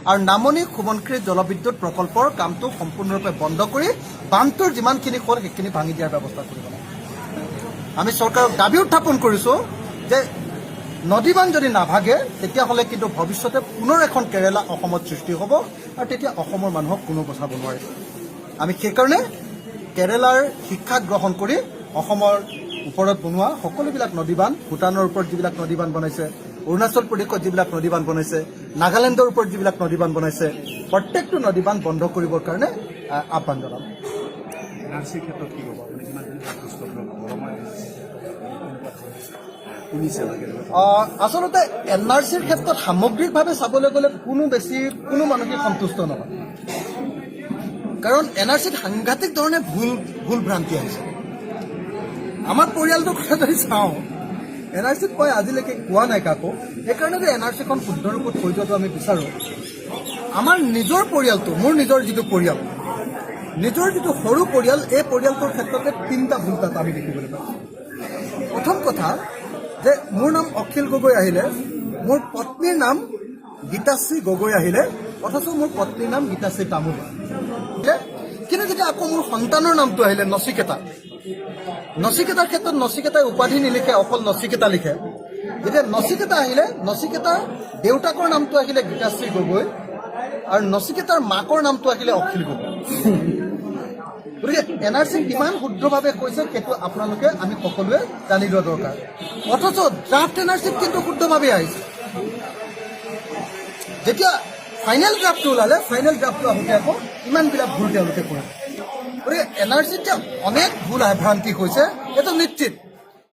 আৰু নামনি সোৱণশিৰি জলবিদ্যুৎ প্ৰকল্পৰ কামটো সম্পূৰ্ণৰূপে বন্ধ কৰি বান্ধটোৰ যিমানখিনি হ'ল সেইখিনি ভাঙি দিয়াৰ ব্যৱস্থা কৰিব লাগে। আমি চৰকাৰক দাবী উত্থাপন কৰিছোঁ যে নদীবান্ধ যদি নাভাগে তেতিয়াহ'লে কিন্তু ভৱিষ্যতে পুনৰ এখন কেৰেলা অসমত সৃষ্টি হ'ব আৰু তেতিয়া অসমৰ মানুহক কোনো বচাব নোৱাৰিব। আমি সেইকাৰণে কেৰেলাৰ শিক্ষা গ্ৰহণ কৰি অসমৰ ওপৰত বনোৱা সকলোবিলাক নদীবান্ধ, ভূটানৰ ওপৰত যিবিলাক নদীবান্ধ বনাইছে, অৰুণাচল প্ৰদেশত যিবিলাক নদীবান্ধ বনাইছে, নাগালেণ্ডৰ ওপৰত যিবিলাক নদীবান্ধ বনাইছে, প্ৰত্যেকটো নদীবান্ধ বন্ধ কৰিবৰ কাৰণে আহ্বান জনাম। আচলতে NRCৰ ক্ষেত্ৰত সামগ্ৰিকভাৱে চাবলৈ গ'লে কোনো মানুহে সন্তুষ্ট নহয়। কাৰণ NRCত সাংঘাতিক ধৰণে ভুল ভ্ৰান্তি আহিছে। আমাৰ পৰিয়ালটোৰ কথা যদি চাওঁ, NRCত মই আজিলৈকে কোৱা নাই কাকো, সেইকাৰণে যে NRCখন শুদ্ধ ৰূপত হৈ যোৱাটো আমি বিচাৰোঁ। আমাৰ নিজৰ পৰিয়ালটো, মোৰ নিজৰ যিটো পৰিয়াল, নিজৰ যিটো সৰু পৰিয়াল, এই পৰিয়ালটোৰ ক্ষেত্ৰতে 3টা ভুল তাত আমি দেখিবলৈ পাওঁ। প্ৰথম কথা যে মোৰ নাম অখিল গগৈ আহিলে, মোৰ পত্নীৰ নাম গীতাশ্ৰী গগৈ আহিলে, অথচ মোৰ পত্নীৰ নাম গীতাশ্ৰী তামুল। কিন্তু যেতিয়া আকৌ মোৰ সন্তানৰ নামটো আহিলে নচিকেতাৰ ক্ষেত্ৰত নচিকেতাই উপাধি নিলিখে, অকল নচিকেতা লিখে। যেতিয়া নচিকেতা আহিলে, নচিকেতাৰ দেউতাকৰ নামটো আহিলে গীতাশ্ৰী গগৈ আৰু নচিকেতাৰ মাকৰ নামটো আহিলে অখিল গগৈ। গতিকে NRC কিমান শুদ্ধভাৱে কৈছে সেইটো আপোনালোকে আমি সকলোৱে জানি লোৱা দৰকাৰ। অথচ ড্ৰাফ্ট NRCত কিন্তু শুদ্ধভাৱে আহিছে। যেতিয়া ফাইনেল ড্ৰাফ্টটো ওলালে, ফাইনেল ড্ৰাফ্টটো আহোঁতে আকৌ ইমানবিলাক ভুল তেওঁলোকে কৰে। গতিকে NRCত যে অনেক ভুল ভ্ৰান্তি হৈছে এইটো নিশ্চিত।